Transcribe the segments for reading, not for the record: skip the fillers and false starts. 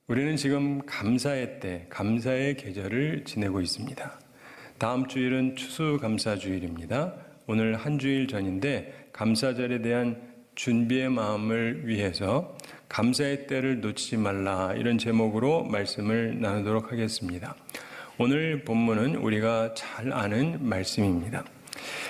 우리는 지금 감사의 때, 감사의 계절을 지내고 있습니다. 다음 주일은 추수감사주일입니다. 오늘 한 주일 전인데 감사절에 대한 준비의 마음을 위해서 감사의 때를 놓치지 말라, 이런 제목으로 말씀을 나누도록 하겠습니다. 오늘 본문은 우리가 잘 아는 말씀입니다.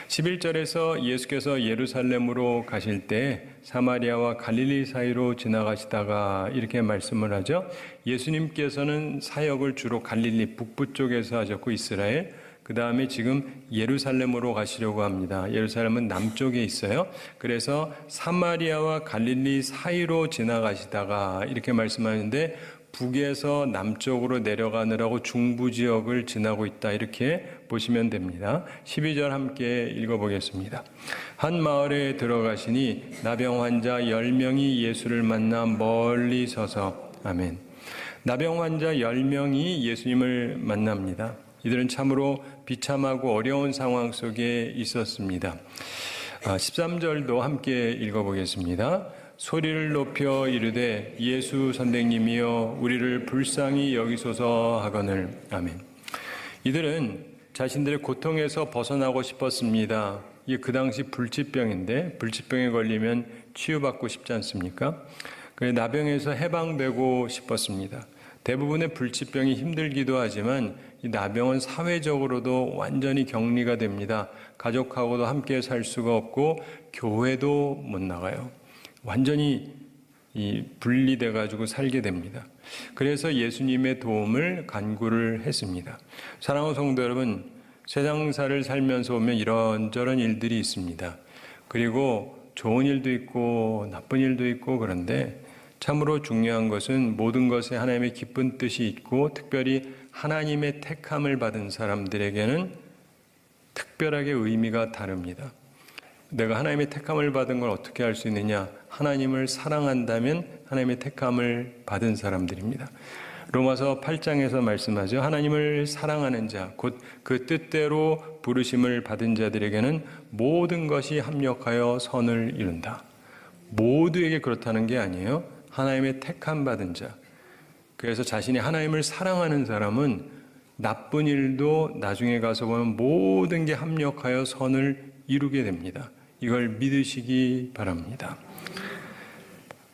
11절에서 예수께서 예루살렘으로 가실 때 사마리아와 갈릴리 사이로 지나가시다가 이렇게 말씀을 하죠. 예수님께서는 사역을 주로 갈릴리 북부 쪽에서 하셨고 이스라엘, 그 다음에 지금 예루살렘으로 가시려고 합니다. 예루살렘은 남쪽에 있어요. 그래서 사마리아와 갈릴리 사이로 지나가시다가 이렇게 말씀하는데, 북에서 남쪽으로 내려가느라고 중부 지역을 지나고 있다, 이렇게 보시면 됩니다. 12절 함께 읽어보겠습니다. 한 마을에 들어가시니 나병 환자 10명이 예수를 만나 멀리 서서, 아멘. 나병 환자 10명이 예수님을 만납니다. 이들은 참으로 비참하고 어려운 상황 속에 있었습니다. 13절도 함께 읽어보겠습니다. 소리를 높여 이르되 예수 선생님이여 우리를 불쌍히 여기소서 하거늘, 아멘. 이들은 자신들의 고통에서 벗어나고 싶었습니다. 이게 그 당시 불치병인데, 불치병에 걸리면 치유받고 싶지 않습니까? 그래서 나병에서 해방되고 싶었습니다. 대부분의 불치병이 힘들기도 하지만 이 나병은 사회적으로도 완전히 격리가 됩니다. 가족하고도 함께 살 수가 없고 교회도 못 나가요. 완전히 분리돼 가지고 살게 됩니다. 그래서 예수님의 도움을 간구를 했습니다. 사랑하는 성도 여러분, 세상사를 살면서 보면 이런저런 일들이 있습니다. 그리고 좋은 일도 있고 나쁜 일도 있고, 그런데 참으로 중요한 것은 모든 것에 하나님의 기쁜 뜻이 있고, 특별히 하나님의 택함을 받은 사람들에게는 특별하게 의미가 다릅니다. 내가 하나님의 택함을 받은 걸 어떻게 알 수 있느냐? 하나님을 사랑한다면 하나님의 택함을 받은 사람들입니다. 로마서 8장에서 말씀하죠. 하나님을 사랑하는 자, 곧 그 뜻대로 부르심을 받은 자들에게는 모든 것이 합력하여 선을 이룬다. 모두에게 그렇다는 게 아니에요. 하나님의 택함 받은 자. 그래서 자신이 하나님을 사랑하는 사람은 나쁜 일도 나중에 가서 보면 모든 게 합력하여 선을 이루게 됩니다. 이걸 믿으시기 바랍니다.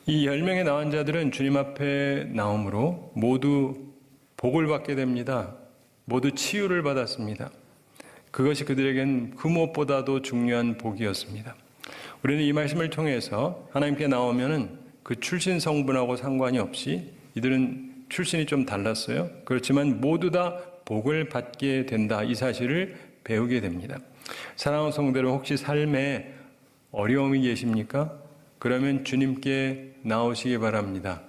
이 10명의 나은 자들은 주님 앞에 나옴으로 모두 복을 받게 됩니다. 모두 치유를 받았습니다. 그것이 그들에겐 그 무엇보다도 중요한 복이었습니다. 우리는 이 말씀을 통해서 하나님께 나오면은 그 출신 성분하고 상관이 없이, 이들은 출신이 좀 달랐어요. 그렇지만 모두 다 복을 받게 된다, 이 사실을 배우게 됩니다. 사랑하는 성도 여러분, 혹시 삶에 어려움이 계십니까? 그러면 주님께 나오시기 바랍니다.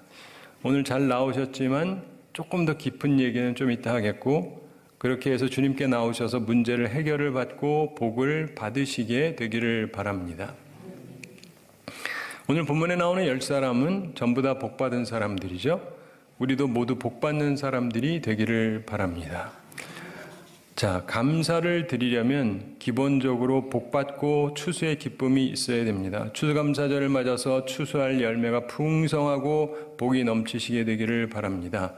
오늘 잘 나오셨지만 조금 더 깊은 얘기는 좀 이따 하겠고, 그렇게 해서 주님께 나오셔서 문제를 해결을 받고 복을 받으시게 되기를 바랍니다. 오늘 본문에 나오는 10사람은 전부 다 복받은 사람들이죠. 우리도 모두 복받는 사람들이 되기를 바랍니다. 자, 감사를 드리려면 기본적으로 복받고 추수의 기쁨이 있어야 됩니다. 추수감사절을 맞아서 추수할 열매가 풍성하고 복이 넘치시게 되기를 바랍니다.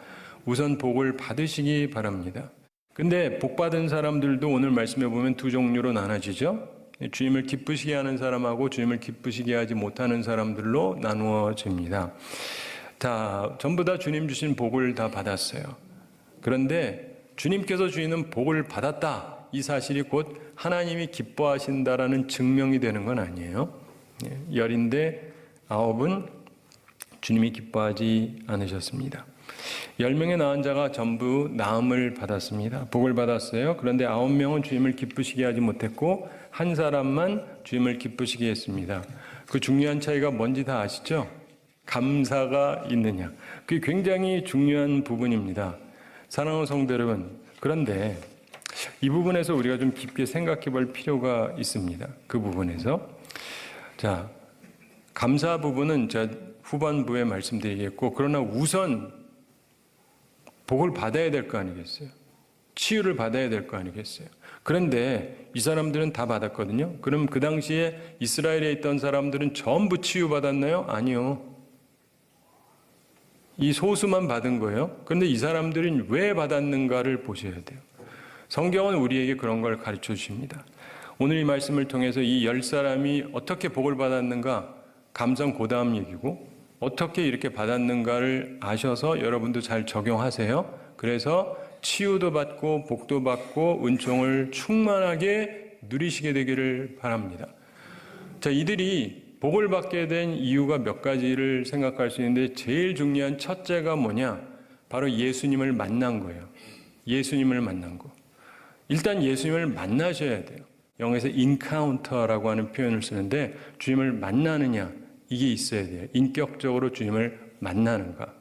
우선 복을 받으시기 바랍니다. 근데 복받은 사람들도 오늘 말씀해 보면 두 종류로 나눠지죠. 주님을 기쁘시게 하는 사람하고 주님을 기쁘시게 하지 못하는 사람들로 나누어집니다. 자, 전부 다 주님 주신 복을 다 받았어요. 그런데 주님께서 주시는 복을 받았다, 이 사실이 곧 하나님이 기뻐하신다라는 증명이 되는 건 아니에요. 10인데 9은 주님이 기뻐하지 않으셨습니다. 10명의 나은 자가 전부 나음을 받았습니다. 복을 받았어요. 그런데 9명은 주님을 기쁘시게 하지 못했고 한 사람만 주님을 기쁘시게 했습니다. 그 중요한 차이가 뭔지 다 아시죠? 감사가 있느냐. 그게 굉장히 중요한 부분입니다. 사랑하는 성도 여러분, 그런데 이 부분에서 우리가 좀 깊게 생각해 볼 필요가 있습니다. 그 부분에서. 자, 감사 부분은 제가 후반부에 말씀드리겠고, 그러나 우선 복을 받아야 될 거 아니겠어요? 치유를 받아야 될 거 아니겠어요? 그런데 이 사람들은 다 받았거든요. 그럼 그 당시에 이스라엘에 있던 사람들은 전부 치유받았나요? 아니요. 이 소수만 받은 거예요. 그런데 이 사람들은 왜 받았는가를 보셔야 돼요. 성경은 우리에게 그런 걸 가르쳐 주십니다. 오늘 이 말씀을 통해서 이 10사람이 어떻게 복을 받았는가, 감성 그 다음 얘기고, 어떻게 이렇게 받았는가를 아셔서 여러분도 잘 적용하세요. 그래서 치유도 받고 복도 받고 은총을 충만하게 누리시게 되기를 바랍니다. 자, 이들이 복을 받게 된 이유가 몇 가지를 생각할 수 있는데 제일 중요한 첫째가 뭐냐? 바로 예수님을 만난 거예요. 예수님을 만난 거. 일단 예수님을 만나셔야 돼요. 영어에서 인카운터라고 하는 표현을 쓰는데 주님을 만나느냐 이게 있어야 돼요. 인격적으로 주님을 만나는가.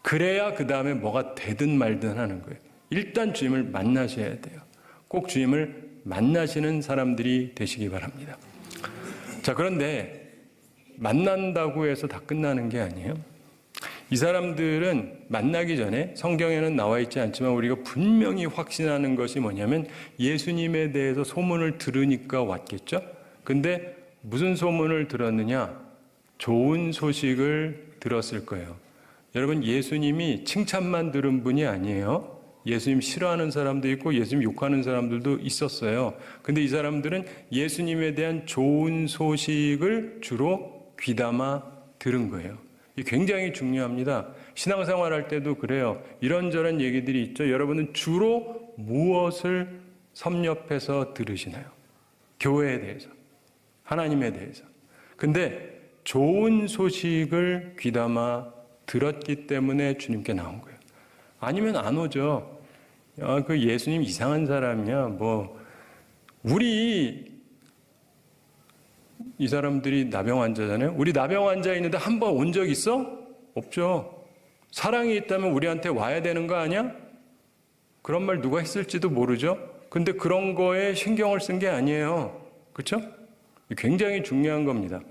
그래야 그 다음에 뭐가 되든 말든 하는 거예요. 일단 주님을 만나셔야 돼요. 꼭 주님을 만나시는 사람들이 되시기 바랍니다. 자, 그런데 만난다고 해서 다 끝나는 게 아니에요. 이 사람들은 만나기 전에 성경에는 나와 있지 않지만 우리가 분명히 확신하는 것이 뭐냐면 예수님에 대해서 소문을 들으니까 왔겠죠? 근데 무슨 소문을 들었느냐? 좋은 소식을 들었을 거예요. 여러분, 예수님이 칭찬만 들은 분이 아니에요. 예수님 싫어하는 사람도 있고 예수님 욕하는 사람들도 있었어요. 근데 이 사람들은 예수님에 대한 좋은 소식을 주로 귀담아 들은 거예요. 이게 굉장히 중요합니다. 신앙생활 할 때도 그래요. 이런저런 얘기들이 있죠. 여러분은 주로 무엇을 섭렵해서 들으시나요? 교회에 대해서, 하나님에 대해서. 근데 좋은 소식을 귀담아 들었기 때문에 주님께 나온 거예요. 아니면 안 오죠. 그 예수님 이상한 사람이야. 이 사람들이 나병 환자잖아요. 우리 나병 환자 있는데 한 번 온 적 있어? 없죠. 사랑이 있다면 우리한테 와야 되는 거 아니야? 그런 말 누가 했을지도 모르죠. 근데 그런 거에 신경을 쓴 게 아니에요. 그렇죠? 굉장히 중요한 겁니다.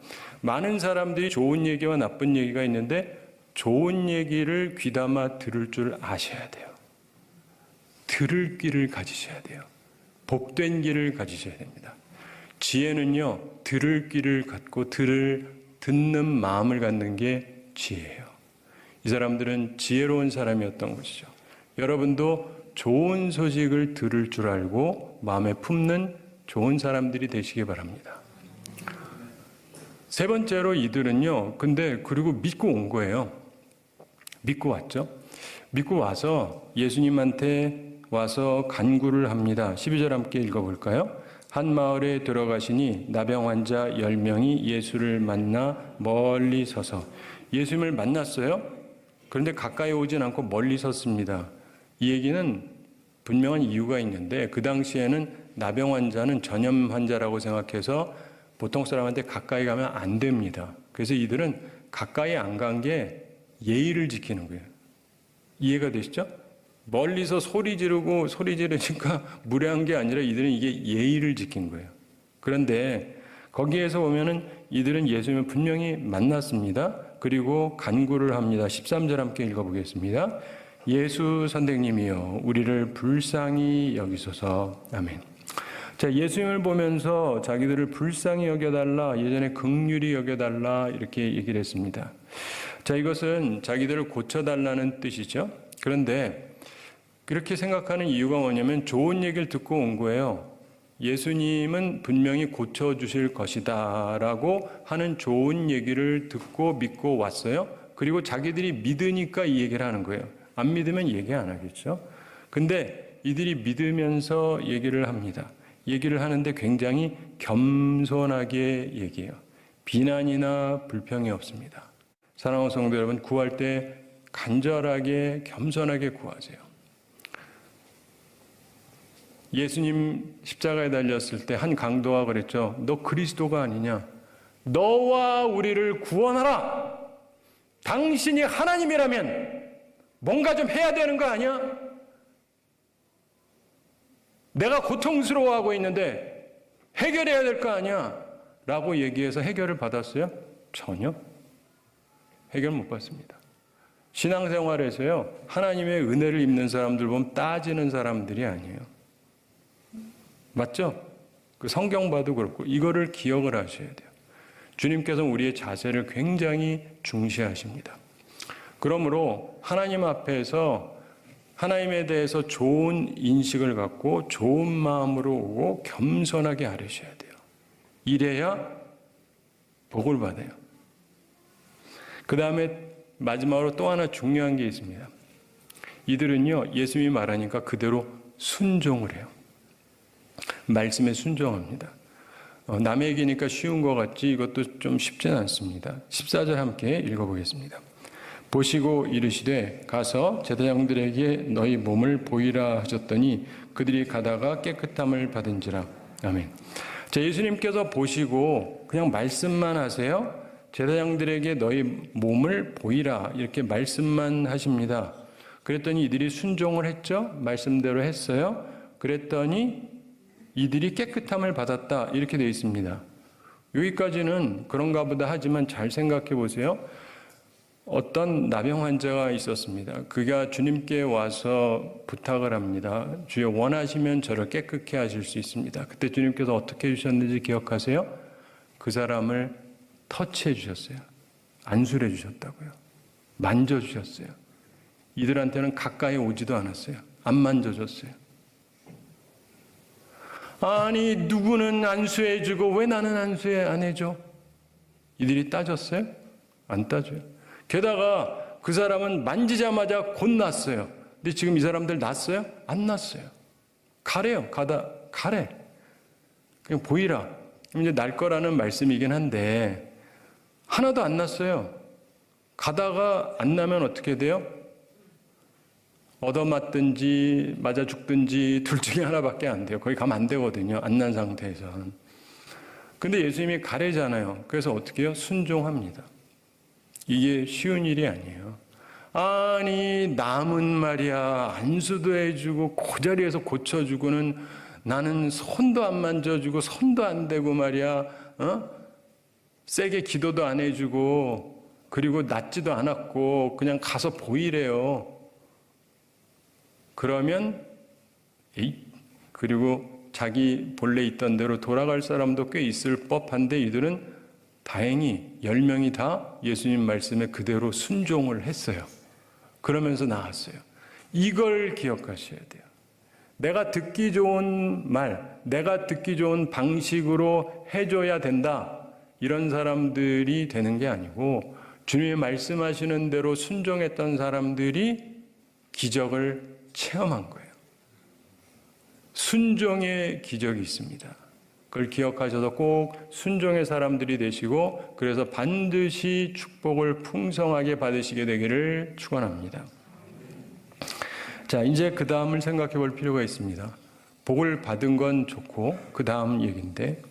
많은 사람들이 좋은 얘기와 나쁜 얘기가 있는데 좋은 얘기를 귀담아 들을 줄 아셔야 돼요. 들을 귀를 가지셔야 돼요. 복된 귀를 가지셔야 됩니다. 지혜는요, 들을 귀를 갖고 듣는 마음을 갖는 게 지혜예요. 이 사람들은 지혜로운 사람이었던 것이죠. 여러분도 좋은 소식을 들을 줄 알고 마음에 품는 좋은 사람들이 되시기 바랍니다. 세 번째로 이들은요, 그리고 믿고 온 거예요. 믿고 왔죠. 믿고 와서 예수님한테 와서 간구를 합니다. 12절 함께 읽어볼까요? 한 마을에 들어가시니 나병 환자 10명이 예수를 만나 멀리 서서 예수님을 만났어요. 그런데 가까이 오진 않고 멀리 섰습니다. 이 얘기는 분명한 이유가 있는데 그 당시에는 나병 환자는 전염 환자라고 생각해서 보통 사람한테 가까이 가면 안 됩니다. 그래서 이들은 가까이 안 간 게 예의를 지키는 거예요. 이해가 되시죠? 멀리서 소리 지르니까 무례한 게 아니라 이들은 이게 예의를 지킨 거예요. 그런데 거기에서 보면은 이들은 예수님을 분명히 만났습니다. 그리고 간구를 합니다. 13절 함께 읽어보겠습니다. 예수 선생님이여 우리를 불쌍히 여기소서. 아멘. 자, 예수님을 보면서 자기들을 불쌍히 여겨달라, 예전에 긍휼히 여겨달라 이렇게 얘기를 했습니다. 자, 이것은 자기들을 고쳐달라는 뜻이죠. 그런데 그렇게 생각하는 이유가 뭐냐면 좋은 얘기를 듣고 온 거예요. 예수님은 분명히 고쳐주실 것이다 라고 하는 좋은 얘기를 듣고 믿고 왔어요. 그리고 자기들이 믿으니까 이 얘기를 하는 거예요. 안 믿으면 얘기 안 하겠죠. 근데 이들이 믿으면서 얘기를 합니다. 얘기를 하는데 굉장히 겸손하게 얘기해요. 비난이나 불평이 없습니다. 사랑하는 성도 여러분, 구할 때 간절하게 겸손하게 구하세요. 예수님 십자가에 달렸을 때 한 강도가 그랬죠. 너 그리스도가 아니냐? 너와 우리를 구원하라. 당신이 하나님이라면 뭔가 좀 해야 되는 거 아니야? 내가 고통스러워하고 있는데 해결해야 될 거 아니야? 라고 얘기해서 해결을 받았어요? 전혀 해결 못 받습니다. 신앙생활에서요, 하나님의 은혜를 입는 사람들 보면 따지는 사람들이 아니에요. 맞죠? 그 성경 봐도 그렇고 이거를 기억을 하셔야 돼요. 주님께서 우리의 자세를 굉장히 중시하십니다. 그러므로 하나님 앞에서 하나님에 대해서 좋은 인식을 갖고 좋은 마음으로 오고 겸손하게 아뢰셔야 돼요. 이래야 복을 받아요. 그 다음에 마지막으로 또 하나 중요한 게 있습니다. 이들은요, 예수님이 말하니까 그대로 순종을 해요. 말씀에 순종합니다. 남의 얘기니까 쉬운 것 같지 이것도 좀 쉽지는 않습니다. 14절 함께 읽어보겠습니다. 보시고 이르시되 가서 제사장들에게 너희 몸을 보이라 하셨더니 그들이 가다가 깨끗함을 받은지라. 아멘. 자, 예수님께서 보시고 그냥 말씀만 하세요? 제사장들에게 너희 몸을 보이라 이렇게 말씀만 하십니다. 그랬더니 이들이 순종을 했죠? 말씀대로 했어요. 그랬더니 이들이 깨끗함을 받았다 이렇게 되어 있습니다. 여기까지는 그런가 보다 하지만 잘 생각해 보세요. 어떤 나병 환자가 있었습니다. 그가 주님께 와서 부탁을 합니다. 주여 원하시면 저를 깨끗게 하실 수 있습니다. 그때 주님께서 어떻게 해주셨는지 기억하세요? 그 사람을 터치해 주셨어요. 안술해 주셨다고요. 만져주셨어요. 이들한테는 가까이 오지도 않았어요. 안 만져줬어요. 아니 누구는 안수해 주고 왜 나는 안수해 안 해줘? 이들이 따졌어요? 안 따져요. 게다가 그 사람은 만지자마자 곧 났어요. 근데 지금 이 사람들 났어요? 안 났어요. 가래요. 가래. 그냥 보이라. 이제 날 거라는 말씀이긴 한데 하나도 안 났어요. 가다가 안 나면 어떻게 돼요? 얻어맞든지 맞아 죽든지 둘 중에 하나밖에 안 돼요. 거기 가면 안 되거든요. 안 난 상태에서는. 근데 예수님이 가래잖아요. 그래서 어떻게 해요? 순종합니다. 이게 쉬운 일이 아니에요. 아니 남은 말이야 안수도 해주고 그 자리에서 고쳐주고는 나는 손도 안 만져주고 손도 안 대고 말이야 세게 기도도 안 해주고 그리고 낫지도 않았고 그냥 가서 보이래요. 그러면 그리고 자기 본래 있던 대로 돌아갈 사람도 꽤 있을 법한데 이들은 다행히 10명이 다 예수님 말씀에 그대로 순종을 했어요. 그러면서 나았어요. 이걸 기억하셔야 돼요. 내가 듣기 좋은 말, 내가 듣기 좋은 방식으로 해줘야 된다. 이런 사람들이 되는 게 아니고 주님이 말씀하시는 대로 순종했던 사람들이 기적을 체험한 거예요. 순종의 기적이 있습니다. 그걸 기억하셔서 꼭 순종의 사람들이 되시고 그래서 반드시 축복을 풍성하게 받으시게 되기를 축원합니다. 자, 이제 그 다음을 생각해 볼 필요가 있습니다. 복을 받은 건 좋고 그 다음 얘기인데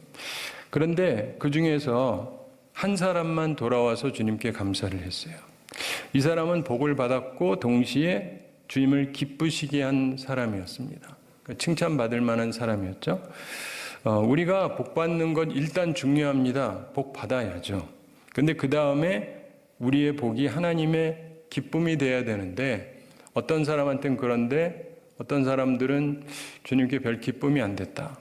그런데 그 중에서 한 사람만 돌아와서 주님께 감사를 했어요. 이 사람은 복을 받았고 동시에 주님을 기쁘시게 한 사람이었습니다. 칭찬받을 만한 사람이었죠. 우리가 복 받는 건 일단 중요합니다. 복 받아야죠. 근데 그 다음에 우리의 복이 하나님의 기쁨이 돼야 되는데 어떤 사람한테는 그런데 어떤 사람들은 주님께 별 기쁨이 안 됐다.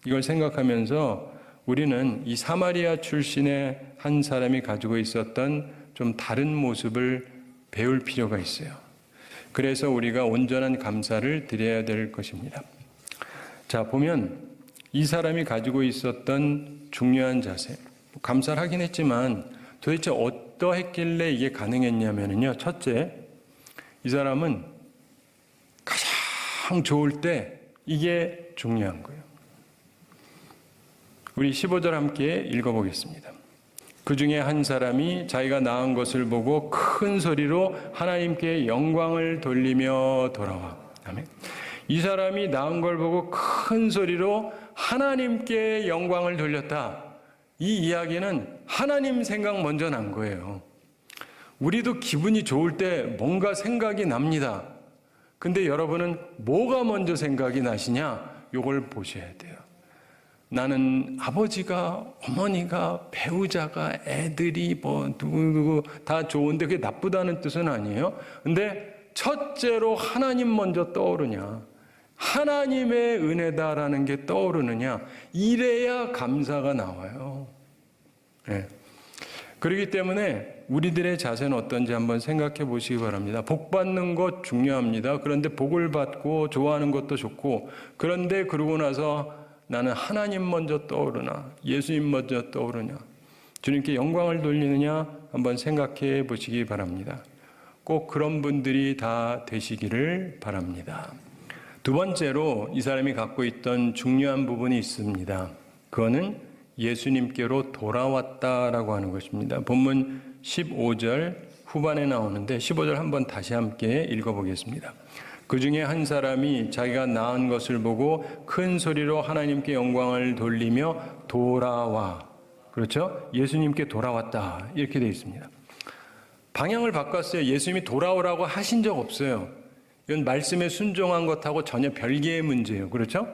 이걸 생각하면서 우리는 이 사마리아 출신의 한 사람이 가지고 있었던 좀 다른 모습을 배울 필요가 있어요. 그래서 우리가 온전한 감사를 드려야 될 것입니다. 자, 보면 이 사람이 가지고 있었던 중요한 자세, 감사를 하긴 했지만 도대체 어떠했길래 이게 가능했냐면요. 첫째, 이 사람은 가장 좋을 때 이게 중요한 거예요. 우리 15절 함께 읽어보겠습니다. 그 중에 한 사람이 자기가 낳은 것을 보고 큰 소리로 하나님께 영광을 돌리며 돌아와. 아멘. 이 사람이 낳은 걸 보고 큰 소리로 하나님께 영광을 돌렸다. 이 이야기는 하나님 생각 먼저 난 거예요. 우리도 기분이 좋을 때 뭔가 생각이 납니다. 근데 여러분은 뭐가 먼저 생각이 나시냐? 이걸 보셔야 돼요. 나는 아버지가, 어머니가, 배우자가, 애들이 누구 다 좋은데 그게 나쁘다는 뜻은 아니에요. 근데 첫째로 하나님 먼저 떠오르냐? 하나님의 은혜다라는 게 떠오르느냐? 이래야 감사가 나와요. 네. 그렇기 때문에 우리들의 자세는 어떤지 한번 생각해 보시기 바랍니다. 복 받는 것 중요합니다. 그런데 복을 받고 좋아하는 것도 좋고, 그런데 그러고 나서 나는 하나님 먼저 떠오르나, 예수님 먼저 떠오르냐, 주님께 영광을 돌리느냐 한번 생각해 보시기 바랍니다. 꼭 그런 분들이 다 되시기를 바랍니다. 두 번째로 이 사람이 갖고 있던 중요한 부분이 있습니다. 그거는 예수님께로 돌아왔다라고 하는 것입니다. 본문 15절 후반에 나오는데 15절 한번 다시 함께 읽어보겠습니다. 그 중에 한 사람이 자기가 나은 것을 보고 큰 소리로 하나님께 영광을 돌리며 돌아와. 그렇죠? 예수님께 돌아왔다. 이렇게 되어 있습니다. 방향을 바꿨어요. 예수님이 돌아오라고 하신 적 없어요. 이건 말씀에 순종한 것하고 전혀 별개의 문제예요. 그렇죠?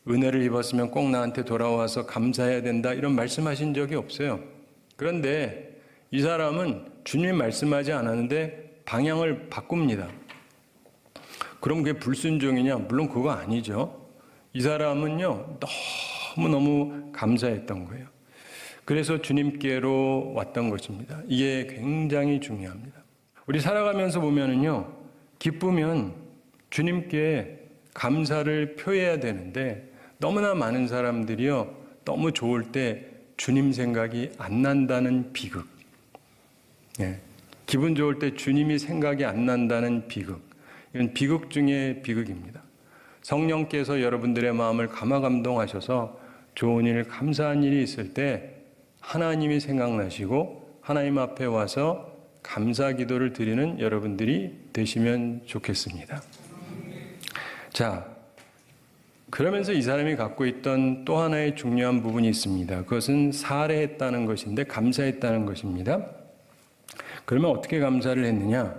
은혜를 입었으면 꼭 나한테 돌아와서 감사해야 된다. 이런 말씀하신 적이 없어요. 그런데 이 사람은 주님이 말씀하지 않았는데 방향을 바꿉니다. 그럼 그게 불순종이냐? 물론 그거 아니죠. 이 사람은요, 너무너무 감사했던 거예요. 그래서 주님께로 왔던 것입니다. 이게 굉장히 중요합니다. 우리 살아가면서 보면은요, 기쁘면 주님께 감사를 표해야 되는데 너무나 많은 사람들이요, 너무 좋을 때 주님 생각이 안 난다는 비극. 네. 기분 좋을 때 주님이 생각이 안 난다는 비극. 이건 비극 중에 비극입니다. 성령께서 여러분들의 마음을 감화감동하셔서 좋은 일, 감사한 일이 있을 때 하나님이 생각나시고 하나님 앞에 와서 감사 기도를 드리는 여러분들이 되시면 좋겠습니다. 자, 그러면서 이 사람이 갖고 있던 또 하나의 중요한 부분이 있습니다. 그것은 살해했다는 것인데 감사했다는 것입니다. 그러면 어떻게 감사를 했느냐?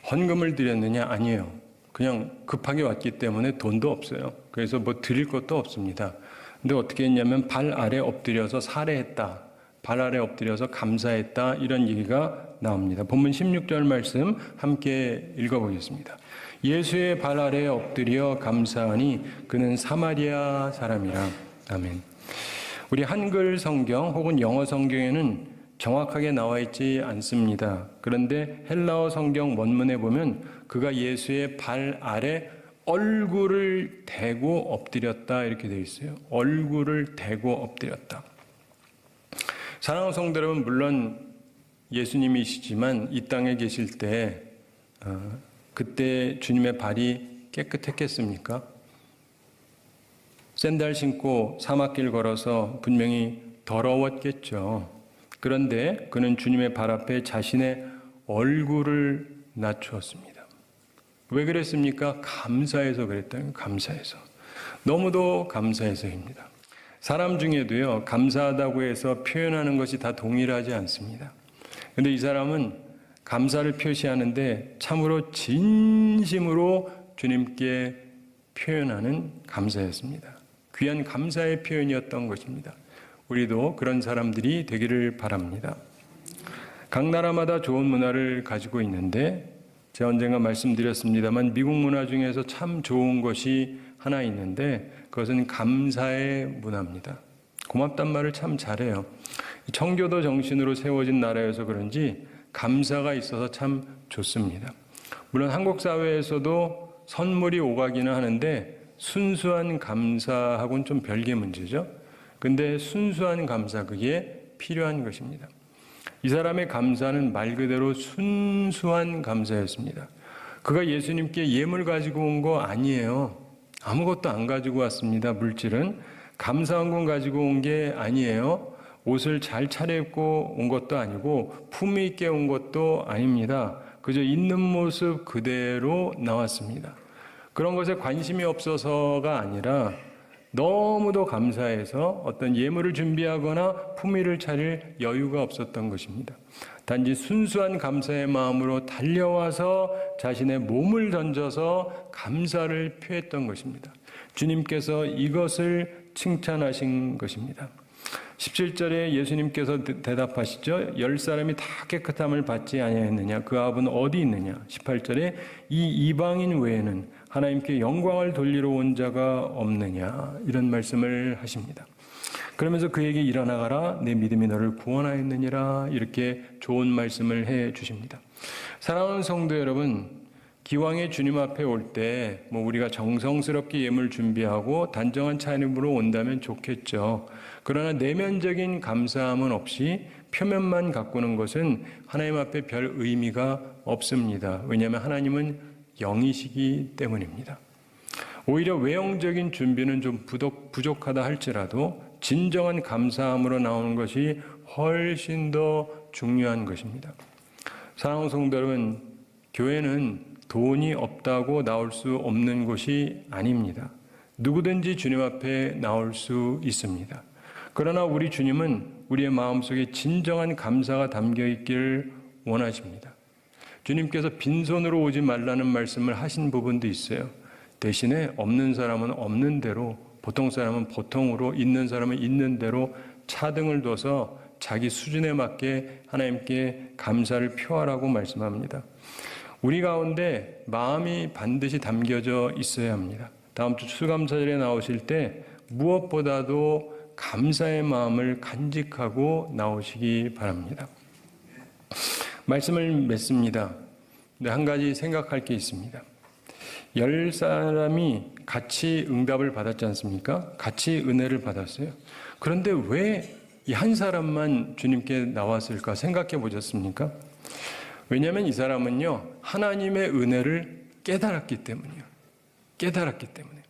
헌금을 드렸느냐? 아니에요. 그냥 급하게 왔기 때문에 돈도 없어요. 그래서 뭐 드릴 것도 없습니다. 근데 어떻게 했냐면 발 아래 엎드려서 살해했다. 발 아래 엎드려서 감사했다. 이런 얘기가 나옵니다. 본문 16절 말씀 함께 읽어보겠습니다. 예수의 발 아래 엎드려 감사하니 그는 사마리아 사람이라. 아멘. 우리 한글 성경 혹은 영어 성경에는 정확하게 나와 있지 않습니다. 그런데 헬라어 성경 원문에 보면 그가 예수의 발 아래 얼굴을 대고 엎드렸다 이렇게 되어 있어요. 얼굴을 대고 엎드렸다. 사랑하는 성도 여러분, 물론 예수님이시지만 이 땅에 계실 때 그때 주님의 발이 깨끗했겠습니까? 샌들 신고 사막길 걸어서 분명히 더러웠겠죠. 그런데 그는 주님의 발 앞에 자신의 얼굴을 낮추었습니다. 왜 그랬습니까? 감사해서 그랬다는 거예요. 감사해서. 너무도 감사해서입니다. 사람 중에도요, 감사하다고 해서 표현하는 것이 다 동일하지 않습니다. 그런데 이 사람은 감사를 표시하는데 참으로 진심으로 주님께 표현하는 감사였습니다. 귀한 감사의 표현이었던 것입니다. 우리도 그런 사람들이 되기를 바랍니다. 각 나라마다 좋은 문화를 가지고 있는데 제가 언젠가 말씀드렸습니다만 미국 문화 중에서 참 좋은 것이 하나 있는데 그것은 감사의 문화입니다. 고맙단 말을 참 잘해요. 청교도 정신으로 세워진 나라여서 그런지 감사가 있어서 참 좋습니다. 물론 한국 사회에서도 선물이 오가기는 하는데 순수한 감사하고는 좀 별개 문제죠. 근데 순수한 감사, 그게 필요한 것입니다. 이 사람의 감사는 말 그대로 순수한 감사였습니다. 그가 예수님께 예물 가지고 온 거 아니에요. 아무것도 안 가지고 왔습니다. 물질은 감사한 가지고 온 게 아니에요. 옷을 잘 차려입고 온 것도 아니고 품위 있게 온 것도 아닙니다. 그저 있는 모습 그대로 나왔습니다. 그런 것에 관심이 없어서가 아니라 너무도 감사해서 어떤 예물을 준비하거나 품위를 차릴 여유가 없었던 것입니다. 단지 순수한 감사의 마음으로 달려와서 자신의 몸을 던져서 감사를 표했던 것입니다. 주님께서 이것을 칭찬하신 것입니다. 17절에 예수님께서 대답하시죠. 10사람이 다 깨끗함을 받지 아니하였느냐? 그 아합은 어디 있느냐? 18절에 이 이방인 외에는 하나님께 영광을 돌리러 온 자가 없느냐? 이런 말씀을 하십니다. 그러면서 그에게 일어나가라, 내 믿음이 너를 구원하였느니라, 이렇게 좋은 말씀을 해 주십니다. 사랑하는 성도 여러분, 기왕에 주님 앞에 올 때 우리가 정성스럽게 예물 준비하고 단정한 차림으로 온다면 좋겠죠. 그러나 내면적인 감사함은 없이 표면만 가꾸는 것은 하나님 앞에 별 의미가 없습니다. 왜냐하면 하나님은 영이시기 때문입니다. 오히려 외형적인 준비는 좀 부족하다 할지라도 진정한 감사함으로 나오는 것이 훨씬 더 중요한 것입니다. 사랑하는 성도 여러분, 교회는 돈이 없다고 나올 수 없는 곳이 아닙니다. 누구든지 주님 앞에 나올 수 있습니다. 그러나 우리 주님은 우리의 마음속에 진정한 감사가 담겨 있기를 원하십니다. 주님께서 빈손으로 오지 말라는 말씀을 하신 부분도 있어요. 대신에 없는 사람은 없는 대로, 보통 사람은 보통으로, 있는 사람은 있는 대로 차등을 둬서 자기 수준에 맞게 하나님께 감사를 표하라고 말씀합니다. 우리 가운데 마음이 반드시 담겨져 있어야 합니다. 다음 주 추수감사절에 나오실 때 무엇보다도 감사의 마음을 간직하고 나오시기 바랍니다. 말씀을 맺습니다. 근데 한 가지 생각할 게 있습니다. 10사람이 같이 응답을 받았지 않습니까? 같이 은혜를 받았어요. 그런데 왜 이 한 사람만 주님께 나왔을까 생각해 보셨습니까? 왜냐하면 이 사람은요, 하나님의 은혜를 깨달았기 때문이에요. 깨달았기 때문에.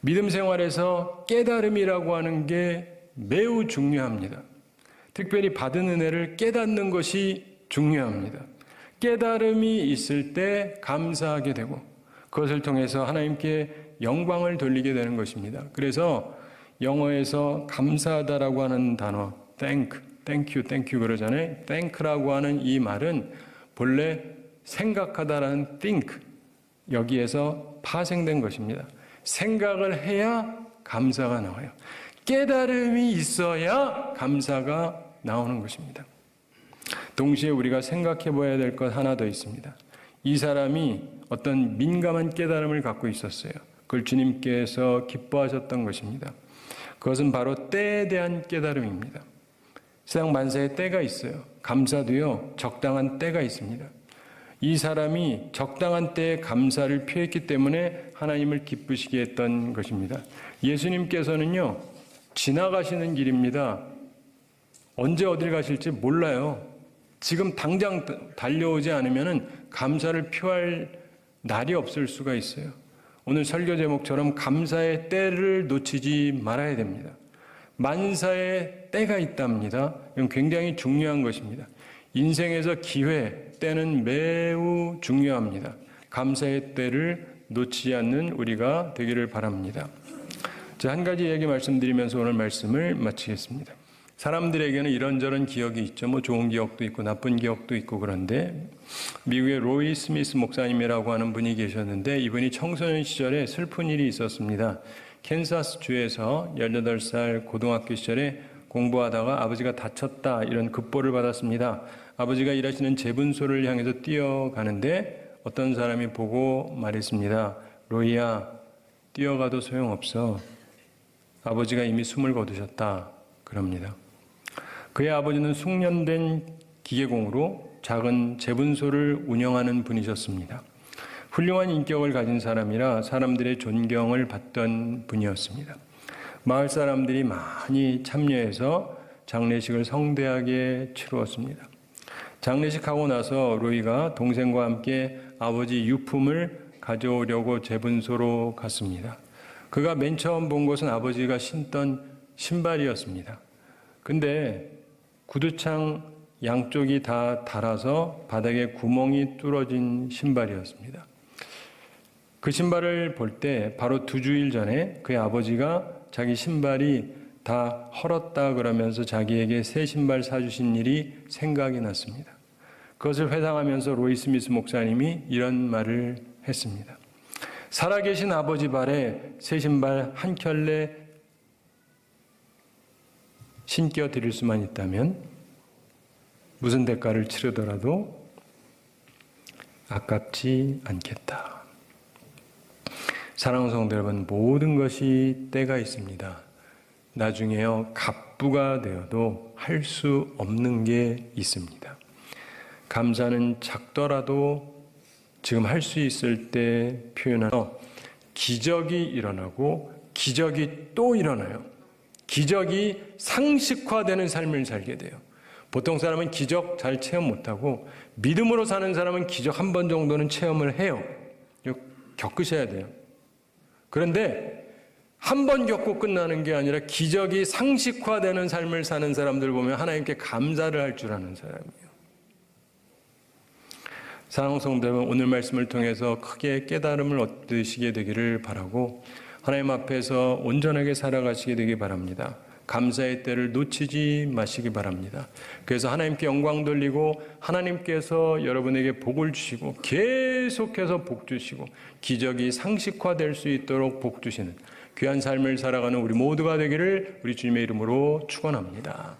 믿음 생활에서 깨달음이라고 하는 게 매우 중요합니다. 특별히 받은 은혜를 깨닫는 것이 중요합니다. 깨달음이 있을 때 감사하게 되고 그것을 통해서 하나님께 영광을 돌리게 되는 것입니다. 그래서 영어에서 감사하다라고 하는 단어, thank you 그러잖아요. thank라고 하는 이 말은 본래 생각하다라는 think, 여기에서 파생된 것입니다. 생각을 해야 감사가 나와요. 깨달음이 있어야 감사가 나오는 것입니다. 동시에 우리가 생각해 봐야 될 것 하나 더 있습니다. 이 사람이 어떤 민감한 깨달음을 갖고 있었어요. 그걸 주님께서 기뻐하셨던 것입니다. 그것은 바로 때에 대한 깨달음입니다. 세상 만사에 때가 있어요. 감사도요, 적당한 때가 있습니다. 이 사람이 적당한 때에 감사를 표했기 때문에 하나님을 기쁘시게 했던 것입니다. 예수님께서는요, 지나가시는 길입니다. 언제 어딜 가실지 몰라요. 지금 당장 달려오지 않으면 감사를 표할 날이 없을 수가 있어요. 오늘 설교 제목처럼 감사의 때를 놓치지 말아야 됩니다. 만사의 때가 있답니다. 이건 굉장히 중요한 것입니다. 인생에서 기회, 때는 매우 중요합니다. 감사의 때를 놓치지 않는 우리가 되기를 바랍니다. 자, 한 가지 얘기 말씀드리면서 오늘 말씀을 마치겠습니다. 사람들에게는 이런저런 기억이 있죠. 좋은 기억도 있고 나쁜 기억도 있고 그런데 미국의 로이 스미스 목사님이라고 하는 분이 계셨는데 이분이 청소년 시절에 슬픈 일이 있었습니다. 캔사스 주에서 18살 고등학교 시절에 공부하다가 아버지가 다쳤다 이런 급보를 받았습니다. 아버지가 일하시는 제분소를 향해서 뛰어가는데 어떤 사람이 보고 말했습니다. 로이야, 뛰어가도 소용없어. 아버지가 이미 숨을 거두셨다. 그럽니다. 그의 아버지는 숙련된 기계공으로 작은 제분소를 운영하는 분이셨습니다. 훌륭한 인격을 가진 사람이라 사람들의 존경을 받던 분이었습니다. 마을 사람들이 많이 참여해서 장례식을 성대하게 치루었습니다. 장례식하고 나서 로이가 동생과 함께 아버지 유품을 가져오려고 제분소로 갔습니다. 그가 맨 처음 본 것은 아버지가 신던 신발이었습니다. 근데 구두창 양쪽이 다 닳아서 바닥에 구멍이 뚫어진 신발이었습니다. 그 신발을 볼 때 바로 2주일 전에 그의 아버지가 자기 신발이 다 헐었다 그러면서 자기에게 새 신발 사주신 일이 생각이 났습니다. 그것을 회상하면서 로이 스미스 목사님이 이런 말을 했습니다. 살아계신 아버지 발에 새 신발 한 켤레 신겨 드릴 수만 있다면 무슨 대가를 치르더라도 아깝지 않겠다. 사랑하는 성도 여러분, 모든 것이 때가 있습니다. 나중에요 갑부가 되어도 할 수 없는 게 있습니다. 감사는 작더라도 지금 할 수 있을 때 표현하여 기적이 일어나고 기적이 또 일어나요. 기적이 상식화되는 삶을 살게 돼요. 보통 사람은 기적 잘 체험 못하고 믿음으로 사는 사람은 기적 한 번 정도는 체험을 해요. 이거 겪으셔야 돼요. 그런데 한 번 겪고 끝나는 게 아니라 기적이 상식화되는 삶을 사는 사람들 보면 하나님께 감사를 할 줄 아는 사람이에요. 사랑하는 성도 여러분, 오늘 말씀을 통해서 크게 깨달음을 얻으시게 되기를 바라고 하나님 앞에서 온전하게 살아가시게 되기 바랍니다. 감사의 때를 놓치지 마시기 바랍니다. 그래서 하나님께 영광 돌리고 하나님께서 여러분에게 복을 주시고 계속해서 복 주시고 기적이 상식화될 수 있도록 복 주시는 귀한 삶을 살아가는 우리 모두가 되기를 우리 주님의 이름으로 축원합니다.